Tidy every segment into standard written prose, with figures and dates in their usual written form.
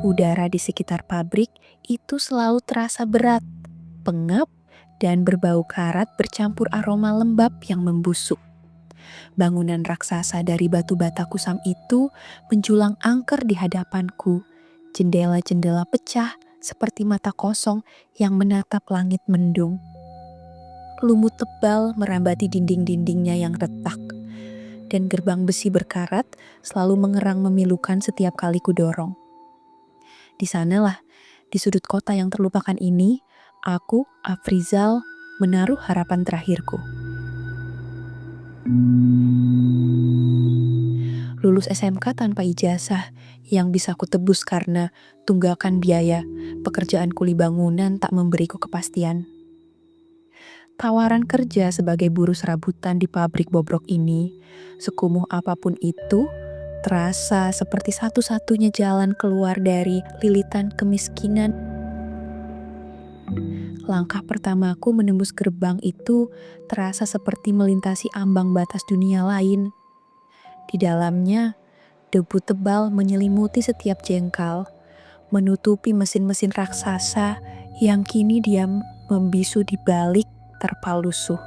Udara di sekitar pabrik itu selalu terasa berat, pengap, dan berbau karat bercampur aroma lembab yang membusuk. Bangunan raksasa dari batu bata kusam itu menjulang angker di hadapanku. Jendela-jendela pecah seperti mata kosong yang menatap langit mendung. Lumut tebal merambati dinding-dindingnya yang retak, dan gerbang besi berkarat selalu mengerang memilukan setiap kali kudorong. Di sanalah, di sudut kota yang terlupakan ini, aku, Afrizal, menaruh harapan terakhirku. Lulus SMK tanpa ijazah yang bisa kutebus karena tunggakan biaya pekerjaan kuli bangunan tak memberiku kepastian. Tawaran kerja sebagai buruh serabutan di pabrik bobrok ini, sekumuh apapun itu, terasa seperti satu-satunya jalan keluar dari lilitan kemiskinan. Langkah pertamaku menembus gerbang itu terasa seperti melintasi ambang batas dunia lain. Di dalamnya, debu tebal menyelimuti setiap jengkal, menutupi mesin-mesin raksasa yang kini diam membisu di balik terpal lusuh.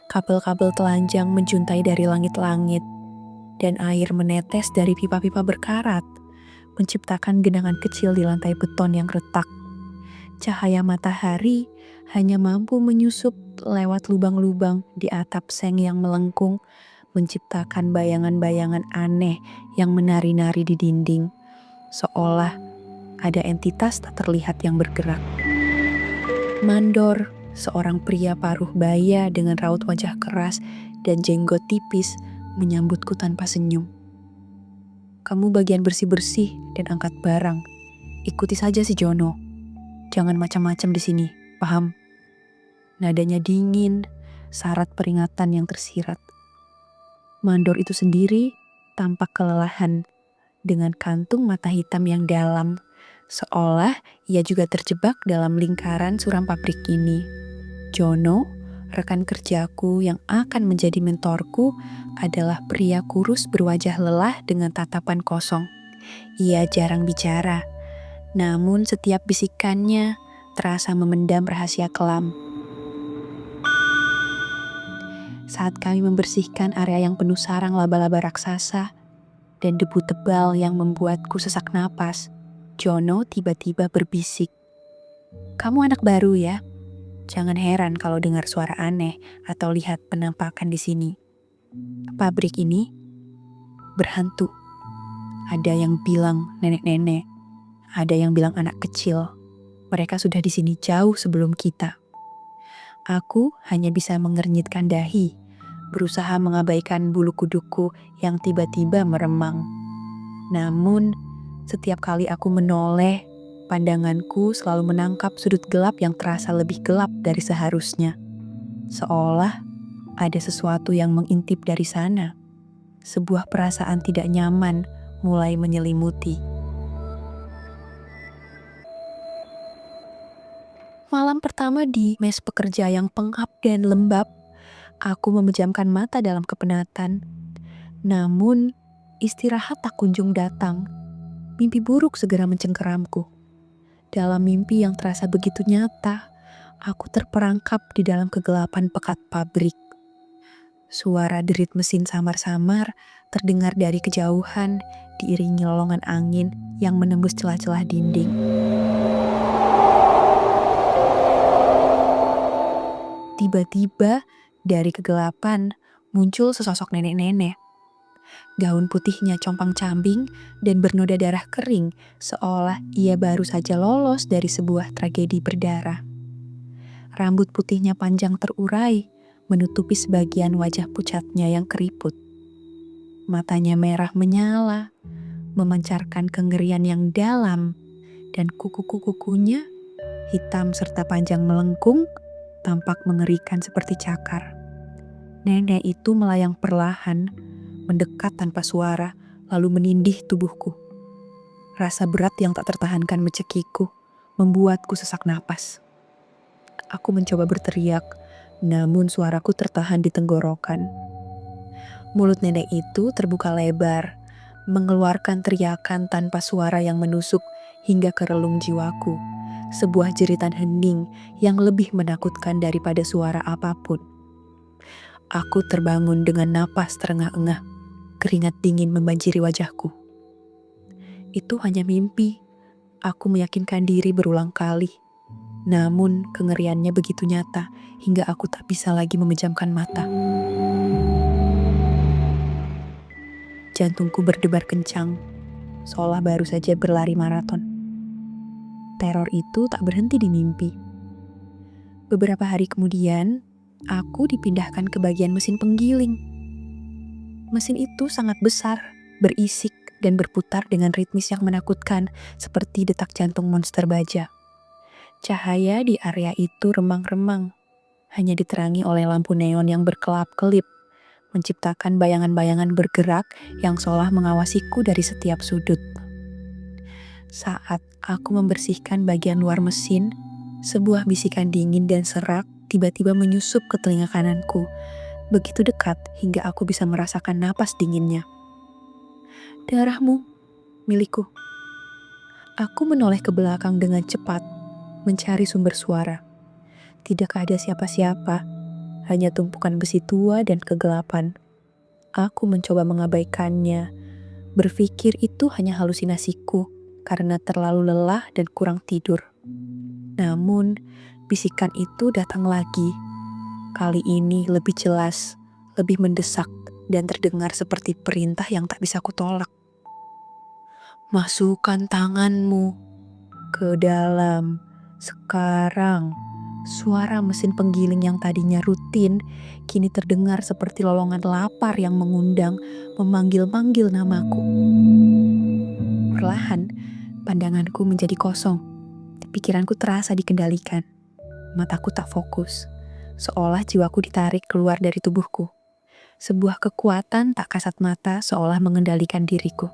Kabel-kabel telanjang menjuntai dari langit-langit, dan air menetes dari pipa-pipa berkarat, menciptakan genangan kecil di lantai beton yang retak. Cahaya matahari hanya mampu menyusup lewat lubang-lubang di atap seng yang melengkung, menciptakan bayangan-bayangan aneh yang menari-nari di dinding, seolah ada entitas tak terlihat yang bergerak. Mandor, seorang pria paruh baya dengan raut wajah keras dan jenggot tipis, menyambutku tanpa senyum. Kamu bagian bersih-bersih dan angkat barang. Ikuti saja si Jono. Jangan macam-macam di sini, paham? Nadanya dingin, syarat peringatan yang tersirat. Mandor itu sendiri tampak kelelahan dengan kantung mata hitam yang dalam, seolah ia juga terjebak dalam lingkaran suram pabrik ini. Jono, rekan kerjaku yang akan menjadi mentorku, adalah pria kurus berwajah lelah dengan tatapan kosong. Ia jarang bicara, namun setiap bisikannya terasa memendam rahasia kelam. Saat kami membersihkan area yang penuh sarang laba-laba raksasa dan debu tebal yang membuatku sesak napas, Jono tiba-tiba berbisik. Kamu anak baru ya? Jangan heran kalau dengar suara aneh atau lihat penampakan di sini. Pabrik ini berhantu. Ada yang bilang nenek-nenek, ada yang bilang anak kecil. Mereka sudah di sini jauh sebelum kita. Aku hanya bisa mengernyitkan dahi, berusaha mengabaikan bulu kuduku yang tiba-tiba meremang. Namun, setiap kali aku menoleh, pandanganku selalu menangkap sudut gelap yang terasa lebih gelap dari seharusnya. Seolah ada sesuatu yang mengintip dari sana. Sebuah perasaan tidak nyaman mulai menyelimuti. Malam pertama di mes pekerja yang pengap dan lembab, aku memejamkan mata dalam kepenatan. Namun, istirahat tak kunjung datang. Mimpi buruk segera mencengkeramku. Dalam mimpi yang terasa begitu nyata, aku terperangkap di dalam kegelapan pekat pabrik. Suara derit mesin samar-samar terdengar dari kejauhan, diiringi lolongan angin yang menembus celah-celah dinding. Tiba-tiba, dari kegelapan muncul sesosok nenek-nenek. Gaun putihnya compang-camping dan bernoda darah kering, seolah ia baru saja lolos dari sebuah tragedi berdarah. Rambut putihnya panjang terurai, menutupi sebagian wajah pucatnya yang keriput. Matanya merah menyala, memancarkan kengerian yang dalam, dan kuku-kukunya hitam serta panjang melengkung, tampak mengerikan seperti cakar. Nenek itu melayang perlahan, mendekat tanpa suara, lalu menindih tubuhku. Rasa berat yang tak tertahankan mencekiku, membuatku sesak napas. Aku mencoba berteriak, namun suaraku tertahan di tenggorokan. Mulut nenek itu terbuka lebar, mengeluarkan teriakan tanpa suara yang menusuk hingga ke relung jiwaku. Sebuah jeritan hening yang lebih menakutkan daripada suara apapun. Aku terbangun dengan napas terengah-engah, keringat dingin membanjiri wajahku. Itu hanya mimpi, aku meyakinkan diri berulang kali. Namun kengeriannya begitu nyata hingga aku tak bisa lagi memejamkan mata. Jantungku berdebar kencang, seolah baru saja berlari maraton. Teror itu tak berhenti di mimpi. Beberapa hari kemudian, aku dipindahkan ke bagian mesin penggiling. Mesin itu sangat besar, berisik, dan berputar dengan ritmis yang menakutkan seperti detak jantung monster baja. Cahaya di area itu remang-remang, hanya diterangi oleh lampu neon yang berkelap-kelip, menciptakan bayangan-bayangan bergerak yang seolah mengawasiku dari setiap sudut. Saat aku membersihkan bagian luar mesin, sebuah bisikan dingin dan serak tiba-tiba menyusup ke telinga kananku, begitu dekat hingga aku bisa merasakan napas dinginnya. Darahmu, milikku. Aku menoleh ke belakang dengan cepat, mencari sumber suara. Tidak ada siapa-siapa, hanya tumpukan besi tua dan kegelapan. Aku mencoba mengabaikannya, berpikir itu hanya halusinasiku karena terlalu lelah dan kurang tidur. Namun, bisikan itu datang lagi. Kali ini lebih jelas, lebih mendesak, dan terdengar seperti perintah yang tak bisa kutolak. Masukkan tanganmu ke dalam sekarang. Suara mesin penggiling yang tadinya rutin kini terdengar seperti lolongan lapar yang mengundang, memanggil-manggil namaku. Perlahan, pandanganku menjadi kosong. Pikiranku terasa dikendalikan. Mataku tak fokus, seolah jiwaku ditarik keluar dari tubuhku. Sebuah kekuatan tak kasat mata seolah mengendalikan diriku.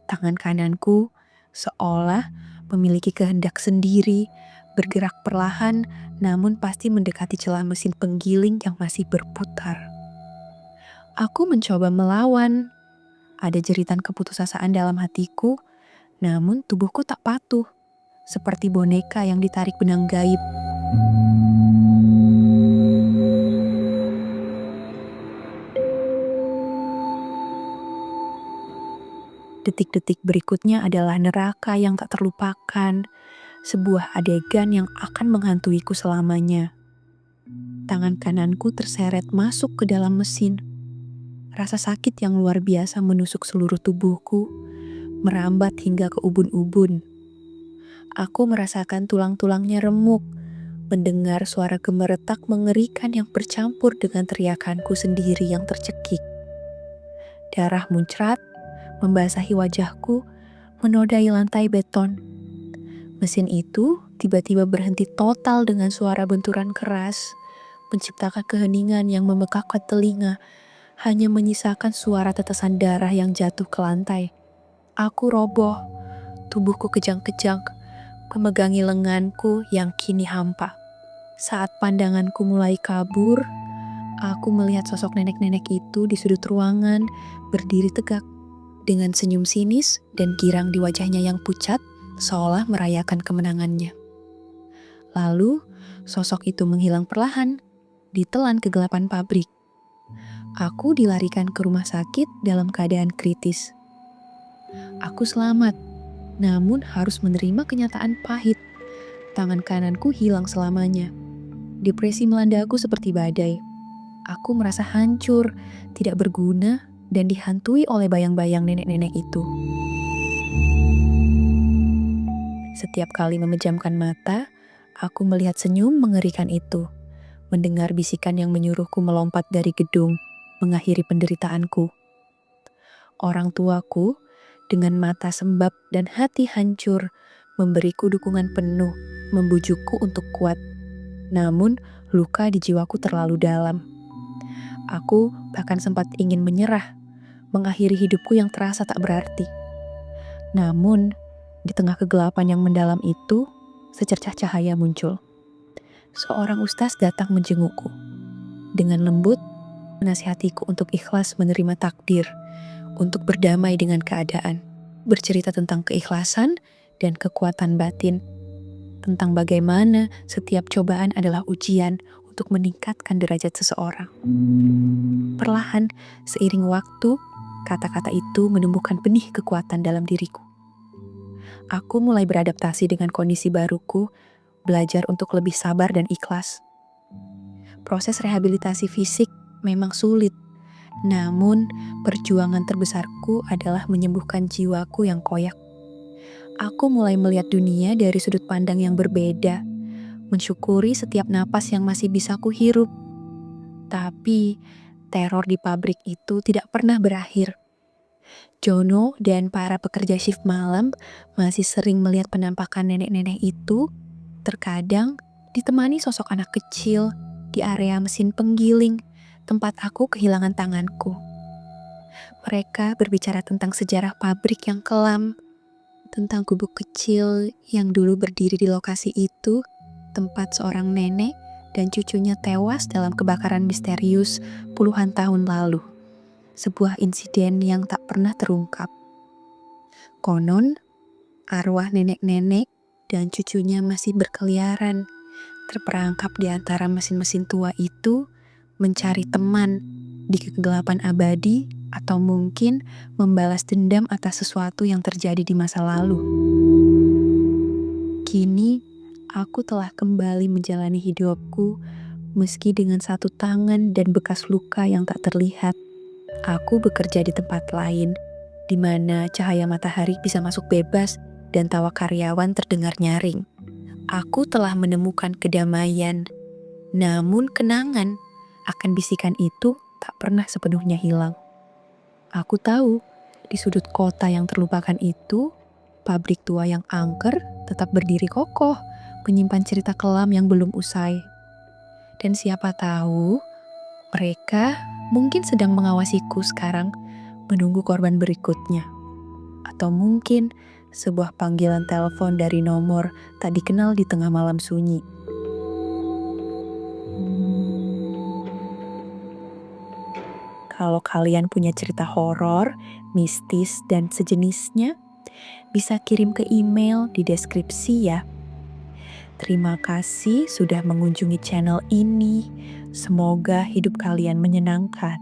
Tangan kananku seolah memiliki kehendak sendiri, bergerak perlahan namun pasti mendekati celah mesin penggiling yang masih berputar. Aku mencoba melawan. Ada jeritan keputusasaan dalam hatiku, namun tubuhku tak patuh, seperti boneka yang ditarik benang gaib. Detik-detik berikutnya adalah neraka yang tak terlupakan, sebuah adegan yang akan menghantuiku selamanya. Tangan kananku terseret masuk ke dalam mesin. Rasa sakit yang luar biasa menusuk seluruh tubuhku, merambat hingga ke ubun-ubun. Aku merasakan tulang-tulangnya remuk, mendengar suara gemeretak mengerikan yang bercampur dengan teriakanku sendiri yang tercekik. Darah muncrat, membasahi wajahku, menodai lantai beton. Mesin itu tiba-tiba berhenti total dengan suara benturan keras, menciptakan keheningan yang membekakkan telinga, hanya menyisakan suara tetesan darah yang jatuh ke lantai. Aku roboh, tubuhku kejang-kejang, memegangi lenganku yang kini hampa. Saat pandanganku mulai kabur, aku melihat sosok nenek-nenek itu di sudut ruangan, berdiri tegak, dengan senyum sinis dan girang di wajahnya yang pucat, seolah merayakan kemenangannya. Lalu, sosok itu menghilang perlahan, ditelan kegelapan pabrik. Aku dilarikan ke rumah sakit dalam keadaan kritis. Aku selamat, namun harus menerima kenyataan pahit. Tangan kananku hilang selamanya. Depresi melanda aku seperti badai. Aku merasa hancur, tidak berguna, dan dihantui oleh bayang-bayang nenek-nenek itu. Setiap kali memejamkan mata, aku melihat senyum mengerikan itu, mendengar bisikan yang menyuruhku melompat dari gedung, mengakhiri penderitaanku. Orang tuaku, dengan mata sembab dan hati hancur, memberiku dukungan penuh, membujukku untuk kuat. Namun, luka di jiwaku terlalu dalam. Aku bahkan sempat ingin menyerah, mengakhiri hidupku yang terasa tak berarti. Namun, di tengah kegelapan yang mendalam itu, secercah cahaya muncul. Seorang ustaz datang menjengukku. Dengan lembut, menasihatiku untuk ikhlas menerima takdir, untuk berdamai dengan keadaan, bercerita tentang keikhlasan dan kekuatan batin, tentang bagaimana setiap cobaan adalah ujian untuk meningkatkan derajat seseorang. Perlahan, seiring waktu, kata-kata itu menumbuhkan benih kekuatan dalam diriku. Aku mulai beradaptasi dengan kondisi baruku, belajar untuk lebih sabar dan ikhlas. Proses rehabilitasi fisik memang sulit, namun perjuangan terbesarku adalah menyembuhkan jiwaku yang koyak. Aku mulai melihat dunia dari sudut pandang yang berbeda, mensyukuri setiap napas yang masih bisa kuhirup. Tapi teror di pabrik itu tidak pernah berakhir. Jono dan para pekerja shift malam masih sering melihat penampakan nenek-nenek itu, terkadang ditemani sosok anak kecil di area mesin penggiling, tempat aku kehilangan tanganku. Mereka berbicara tentang sejarah pabrik yang kelam, tentang gubuk kecil yang dulu berdiri di lokasi itu, tempat seorang nenek dan cucunya tewas dalam kebakaran misterius puluhan tahun lalu. Sebuah insiden yang tak pernah terungkap. Konon, arwah nenek-nenek dan cucunya masih berkeliaran, terperangkap di antara mesin-mesin tua itu, mencari teman di kegelapan abadi atau mungkin membalas dendam atas sesuatu yang terjadi di masa lalu. Kini, aku telah kembali menjalani hidupku meski dengan satu tangan dan bekas luka yang tak terlihat. Aku bekerja di tempat lain, di mana cahaya matahari bisa masuk bebas dan tawa karyawan terdengar nyaring. Aku telah menemukan kedamaian, namun kenangan akan bisikan itu tak pernah sepenuhnya hilang. Aku tahu, di sudut kota yang terlupakan itu, pabrik tua yang angker tetap berdiri kokoh, menyimpan cerita kelam yang belum usai. Dan siapa tahu, mereka mungkin sedang mengawasiku sekarang, menunggu korban berikutnya. Atau mungkin sebuah panggilan telepon dari nomor tak dikenal di tengah malam sunyi. Kalau kalian punya cerita horor, mistis, dan sejenisnya, bisa kirim ke email di deskripsi ya. Terima kasih sudah mengunjungi channel ini. Semoga hidup kalian menyenangkan.